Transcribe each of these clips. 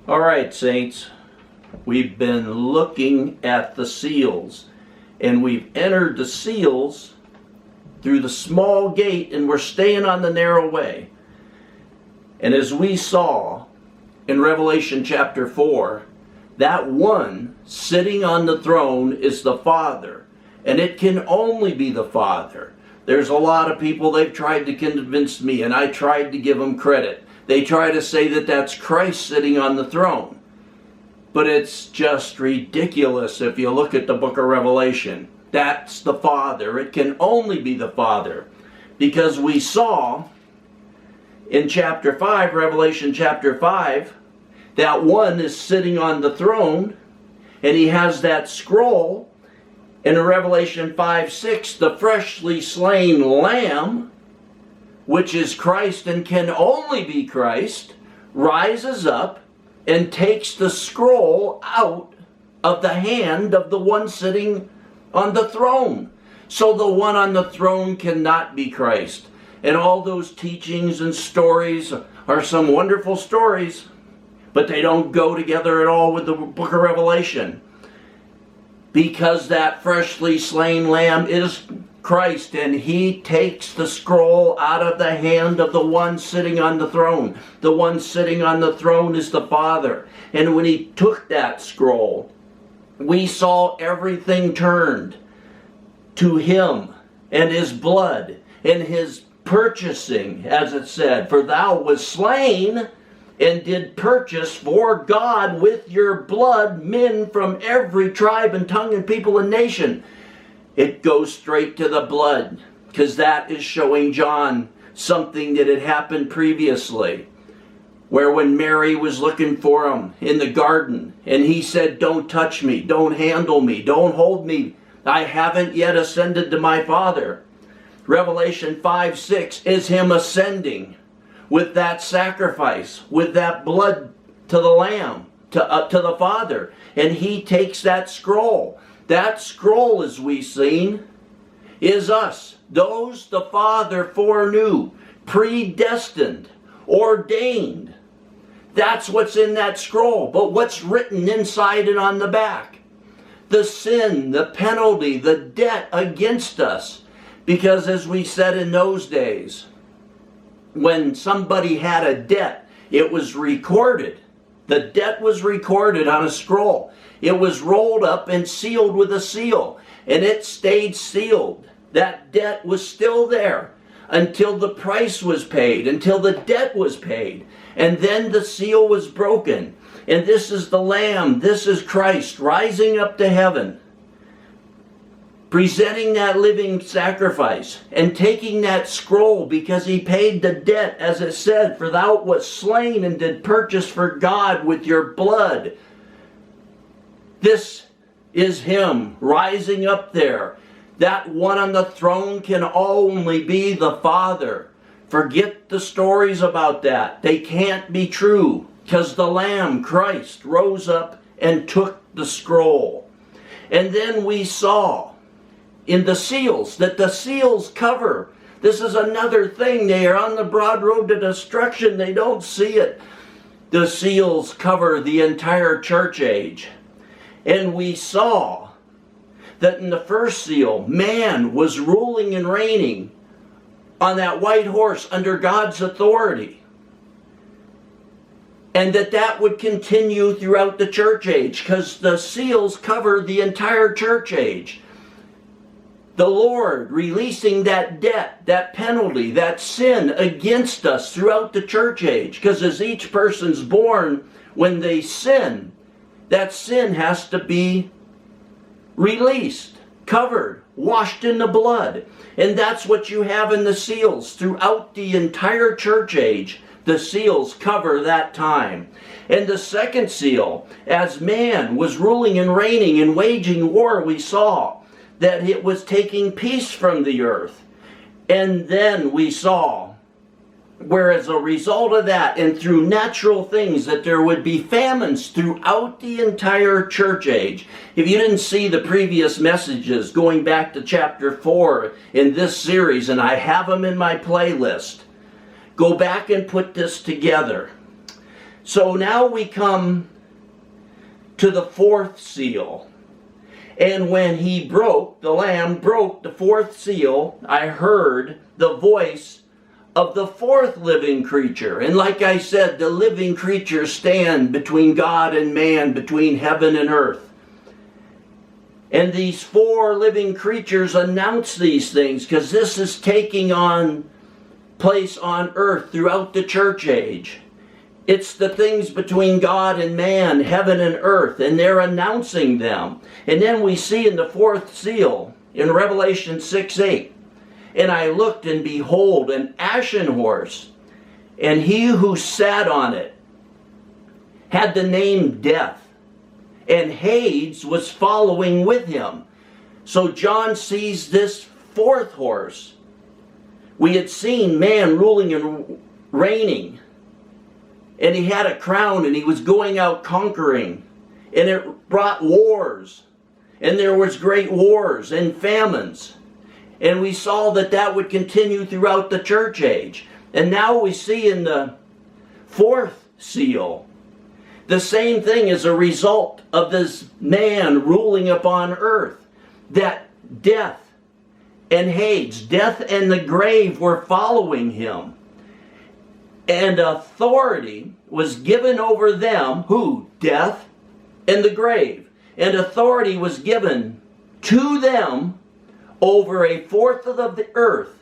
All right, saints, we've been looking at the seals, and we've entered the seals through the small gate, and we're staying on the narrow way. And as we saw in Revelation chapter 4, that one sitting on the throne is the Father, and it can only be the Father. There's a lot of people, they've tried to convince me, and I tried to give them credit. They try to say that that's Christ sitting on the throne. But it's just ridiculous if you look at the book of Revelation. That's the Father. It can only be the Father. Because we saw in chapter 5, Revelation chapter 5, that one is sitting on the throne, and he has that scroll. In Revelation 5:6, the freshly slain Lamb, which is Christ and can only be Christ, rises up and takes the scroll out of the hand of the one sitting on the throne. So the one on the throne cannot be Christ. And all those teachings and stories are some wonderful stories, but they don't go together at all with the book of Revelation. Because that freshly slain Lamb is Christ, and he takes the scroll out of the hand of the one sitting on the throne. The one sitting on the throne is the Father. And when he took that scroll, we saw everything turned to him and his blood and his purchasing, as it said, for thou wast slain and did purchase for God with your blood men from every tribe and tongue and people and nation. It goes straight to the blood, because that is showing John something that had happened previously, where when Mary was looking for him in the garden, and he said, don't touch me, don't handle me, don't hold me, I haven't yet ascended to my Father. Revelation 5:6 is him ascending with that sacrifice, with that blood to the Lamb, to the Father. And he takes that scroll. That scroll, as we've seen, is us. Those the Father foreknew, predestined, ordained. That's what's in that scroll. But what's written inside and on the back? The sin, the penalty, the debt against us. Because as we said in those days, when somebody had a debt, it was recorded. The debt was recorded on a scroll. It was rolled up and sealed with a seal, and it stayed sealed. That debt was still there until the price was paid, until the debt was paid, and then the seal was broken. And this is the Lamb, this is Christ rising up to heaven, presenting that living sacrifice and taking that scroll, because he paid the debt, as it said, for thou wast slain and did purchase for God with your blood. This is him rising up there. That one on the throne can only be the Father. Forget the stories about that. They can't be true, because the Lamb, Christ, rose up and took the scroll. And then we saw in the seals, that the seals cover. This is another thing. They are on the broad road to destruction. They don't see it. The seals cover the entire church age. And we saw that in the first seal, man was ruling and reigning on that white horse under God's authority. And that would continue throughout the church age, because the seals cover the entire church age. The Lord releasing that debt, that penalty, that sin against us throughout the church age. Because as each person's born, when they sin, that sin has to be released, covered, washed in the blood. And that's what you have in the seals throughout the entire church age. The seals cover that time. And the second seal, as man was ruling and reigning and waging war, we saw that it was taking peace from the earth. And then we saw where as a result of that and through natural things that there would be famines throughout the entire church age. If you didn't see the previous messages going back to chapter 4 in this series, and I have them in my playlist, go back and put this together. So now we come to the fourth seal. And when the Lamb broke the fourth seal, I heard the voice of the fourth living creature. And like I said, the living creatures stand between God and man, between heaven and earth. And these four living creatures announce these things because this is taking on place on earth throughout the church age. It's the things between God and man, heaven and earth, and they're announcing them. And then we see in the fourth seal, in Revelation 6:8, and I looked, and behold, an ashen horse, and he who sat on it had the name Death, and Hades was following with him. So John sees this fourth horse. We had seen man ruling and reigning, and he had a crown, and he was going out conquering, and it brought wars, and there was great wars and famines. And we saw that that would continue throughout the church age. And now we see in the fourth seal, the same thing as a result of this man ruling upon earth, that death and Hades, death and the grave were following him. And authority was given over them, who? Death and the grave. And authority was given to them over a fourth of the earth.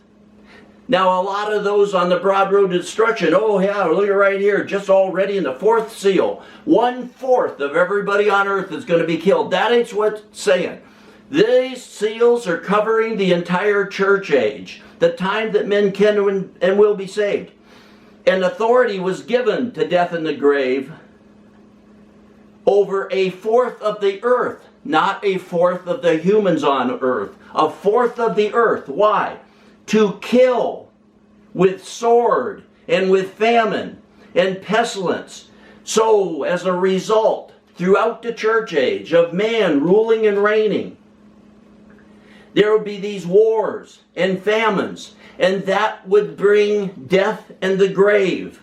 Now a lot of those on the broad road to destruction, oh yeah, look at right here, just already in the fourth seal, 1/4 of everybody on earth is going to be killed. That ain't what's saying. These seals are covering the entire church age, the time that men can and will be saved. And authority was given to death and the grave over a fourth of the earth, not a fourth of the humans on earth, a fourth of the earth. Why? To kill with sword and with famine and pestilence. So as a result, throughout the church age of man ruling and reigning, there would be these wars and famines, and that would bring death and the grave.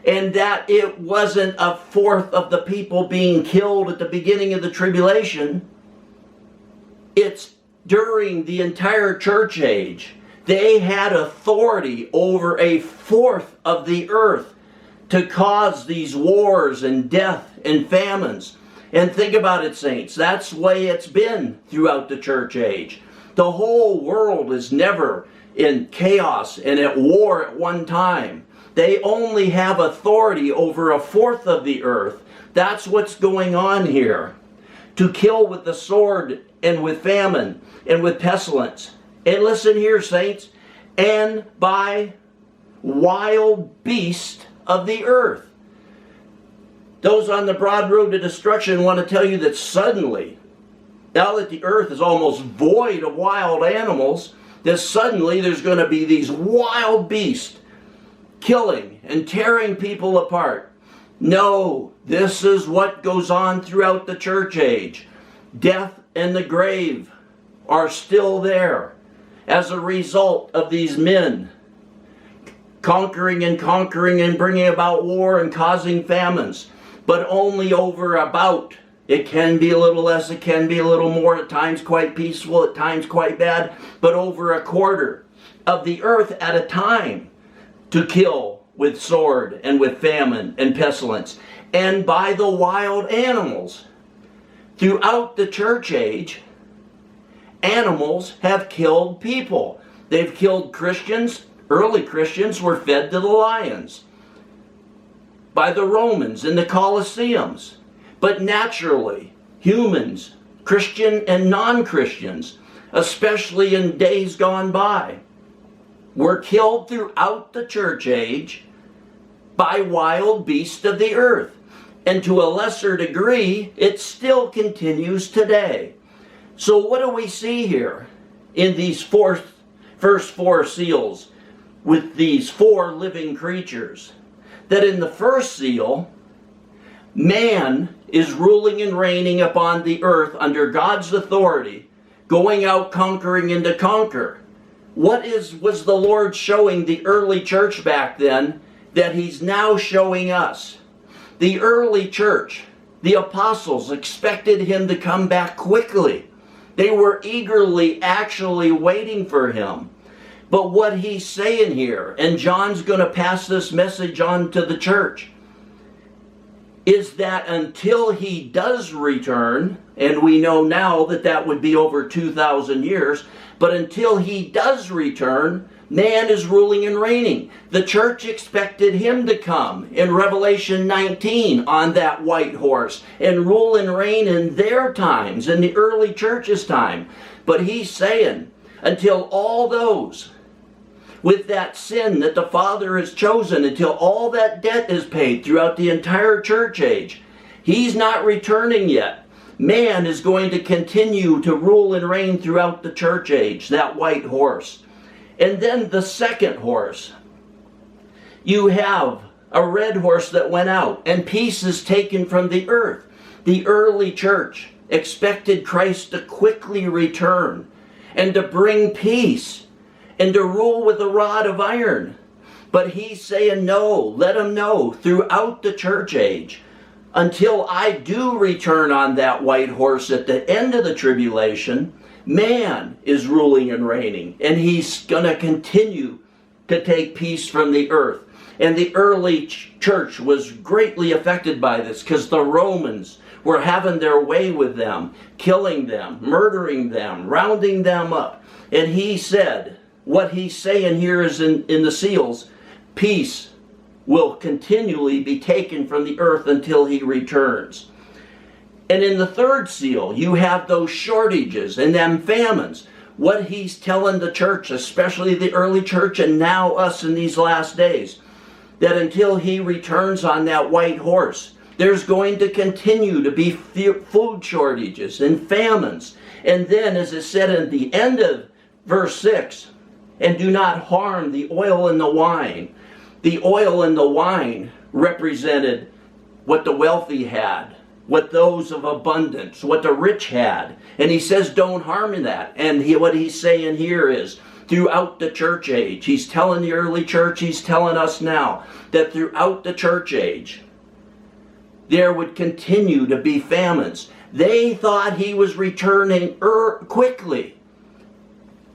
And that it wasn't a fourth of the people being killed at the beginning of the tribulation. It's during the entire church age. They had authority over a fourth of the earth to cause these wars and death and famines. And think about it, saints. That's the way it's been throughout the church age. The whole world is never in chaos and at war at one time. They only have authority over a fourth of the earth. That's what's going on here. To kill with the sword and with famine and with pestilence. And listen here, saints. And by wild beast of the earth. Those on the broad road to destruction want to tell you that suddenly, now that the earth is almost void of wild animals, that suddenly there's going to be these wild beasts killing and tearing people apart. No, this is what goes on throughout the church age. Death and the grave are still there as a result of these men conquering and bringing about war and causing famines, but only over about. It can be a little less, it can be a little more, at times quite peaceful, at times quite bad, but over a quarter of the earth at a time to kill with sword and with famine and pestilence, and by the wild animals. Throughout the church age, animals have killed people. They've killed Christians. Early Christians were fed to the lions by the Romans in the Colosseums. But naturally, humans, Christian and non-Christians, especially in days gone by, were killed throughout the church age by wild beasts of the earth. And to a lesser degree, it still continues today. So what do we see here in these first four seals with these four living creatures? That in the first seal, man is ruling and reigning upon the earth under God's authority, going out conquering and to conquer. What was the Lord showing the early church back then that He's now showing us? The early church, the apostles, expected him to come back quickly. They were eagerly actually waiting for him. But what he's saying here, and John's going to pass this message on to the church, is that until he does return, and we know now that that would be over 2,000 years, but until he does return, man is ruling and reigning. The church expected him to come in Revelation 19 on that white horse and rule and reign in their times, in the early church's time. But he's saying, until all those with that sin that the Father has chosen, until all that debt is paid throughout the entire church age, he's not returning yet. Man is going to continue to rule and reign throughout the church age, that white horse. And then the second horse. You have a red horse that went out, and peace is taken from the earth. The early church expected Christ to quickly return and to bring peace and to rule with a rod of iron. But he's saying, no, let him know throughout the church age, until I do return on that white horse at the end of the tribulation, man is ruling and reigning, and he's going to continue to take peace from the earth. And the early church was greatly affected by this, because the Romans were having their way with them, killing them, murdering them, rounding them up. And he said, what he's saying here is in the seals, peace will continually be taken from the earth until he returns. And in the third seal, you have those shortages and them famines. What he's telling the church, especially the early church and now us in these last days, that until he returns on that white horse, there's going to continue to be food shortages and famines. And then, as it said at the end of verse 6, and do not harm the oil and the wine. The oil and the wine represented what the wealthy had, what those of abundance, what the rich had. And he says, don't harm that. And what he's saying here is, throughout the church age, he's telling the early church, he's telling us now, that throughout the church age, there would continue to be famines. They thought he was returning quickly,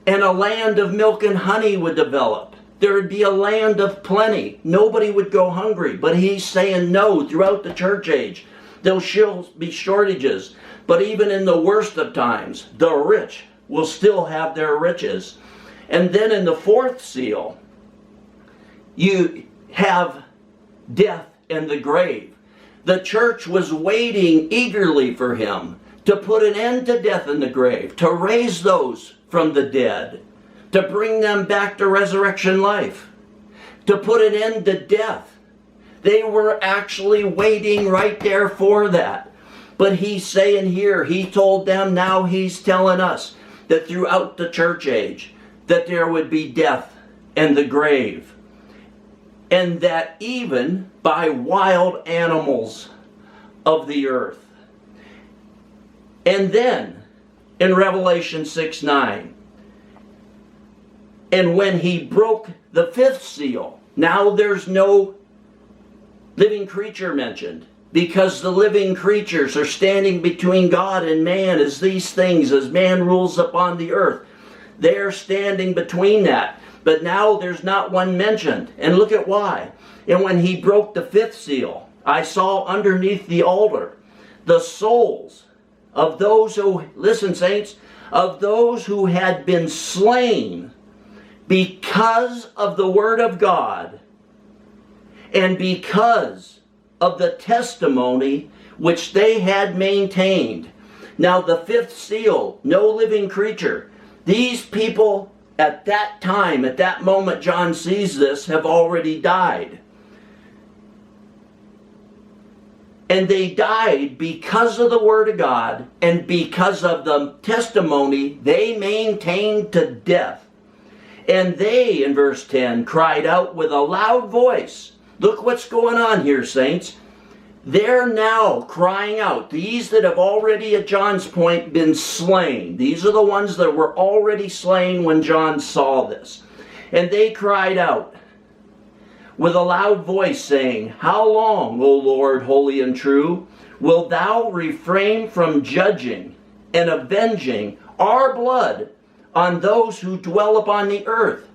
and a land of milk and honey would develop. There would be a land of plenty. Nobody would go hungry. But he's saying no, throughout the church age, there'll still be shortages. But even in the worst of times, the rich will still have their riches. And then in the fourth seal, you have death and the grave. The church was waiting eagerly for him to put an end to death and the grave, to raise those from the dead, to bring them back to resurrection life, to put an end to death. They were actually waiting right there for that. But he's saying here, he told them, now he's telling us, that throughout the church age, that there would be death and the grave. And that even by wild animals of the earth. And then, in Revelation 6:9, and when he broke the fifth seal, now there's no living creature mentioned, because the living creatures are standing between God and man as these things, as man rules upon the earth. They're standing between that. But now there's not one mentioned. And look at why. And when he broke the fifth seal, I saw underneath the altar the souls of those who, listen saints, of those who had been slain because of the word of God and because of the testimony which they had maintained. Now the fifth seal, no living creature. These people at that time, at that moment John sees this, have already died. And they died because of the Word of God and because of the testimony they maintained to death. And they, in verse 10, cried out with a loud voice. Look what's going on here, saints. They're now crying out. These that have already, at John's point, been slain. These are the ones that were already slain when John saw this. And they cried out, with a loud voice, saying, How long, O Lord, holy and true, wilt thou refrain from judging and avenging our blood on those who dwell upon the earth?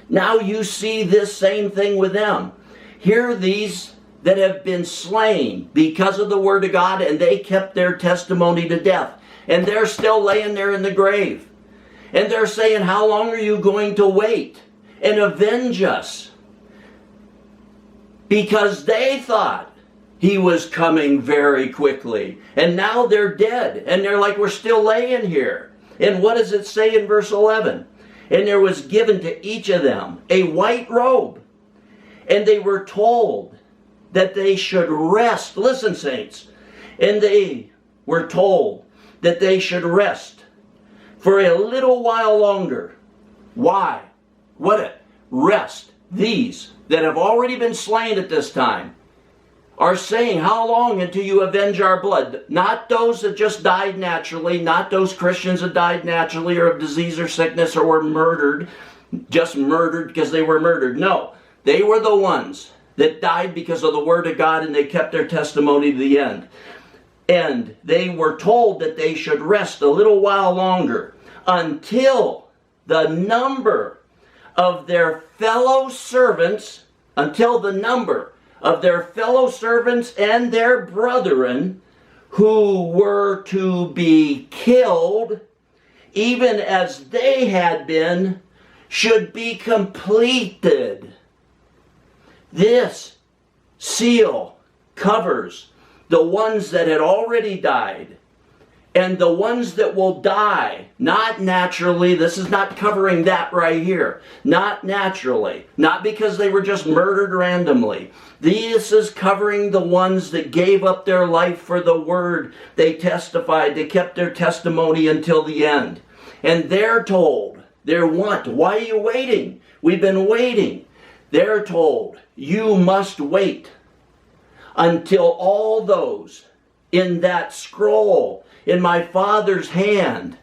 Now you see this same thing with them. Here are these that have been slain because of the word of God, and they kept their testimony to death. And they're still laying there in the grave. And they're saying, how long are you going to wait and avenge us? Because they thought he was coming very quickly. And now they're dead. And they're like, we're still laying here. And what does it say in verse 11? And there was given to each of them a white robe. And they were told that they should rest. Listen, saints. And they were told that they should rest for a little while longer. Why? What? Rest. These that have already been slain at this time are saying, how long until you avenge our blood? Not those that just died naturally, not those Christians that died naturally or of disease or sickness or were murdered, just murdered because they were murdered. No, they were the ones that died because of the word of God, and they kept their testimony to the end. And they were told that they should rest a little while longer until the number of their fellow servants, and their brethren who were to be killed, even as they had been, should be completed. This seal covers the ones that had already died and the ones that will die, not naturally. This is not covering that right here. Not naturally. Not because they were just murdered randomly. This is covering the ones that gave up their life for the word. They testified. They kept their testimony until the end. And they're told, why are you waiting? We've been waiting. They're told, you must wait until all those in that scroll in my Father's hand,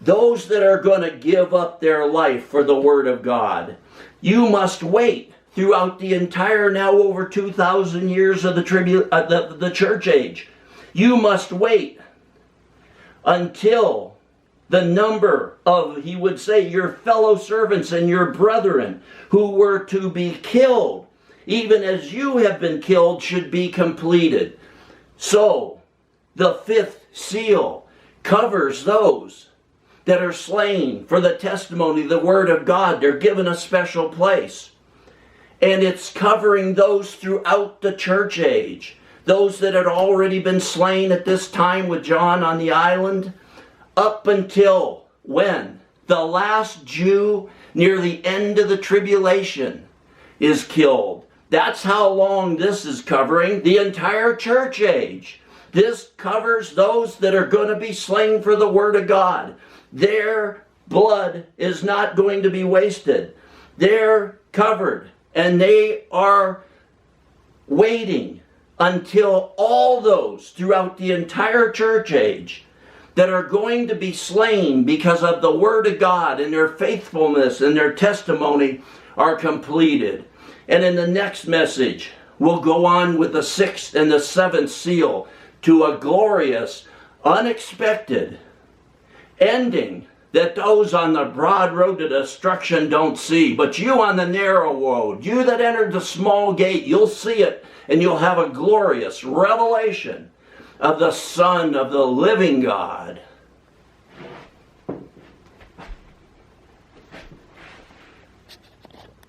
those that are going to give up their life for the Word of God, you must wait throughout the entire now over 2,000 years of the church age. You must wait until the number of, he would say, your fellow servants and your brethren who were to be killed, even as you have been killed, should be completed. So, the fifth seal covers those that are slain for the testimony, the word of God. They're given a special place. And it's covering those throughout the church age. Those that had already been slain at this time with John on the island, up until when? The last Jew near the end of the tribulation is killed. That's how long this is covering the entire church age. This covers those that are going to be slain for the word of God. Their blood is not going to be wasted. They're covered, and they are waiting until all those throughout the entire church age that are going to be slain because of the word of God and their faithfulness and their testimony are completed. And in the next message, we'll go on with the sixth and the seventh seal to a glorious, unexpected ending that those on the broad road to destruction don't see. But you on the narrow road, you that entered the small gate, you'll see it, and you'll have a glorious revelation of the Son of the living God.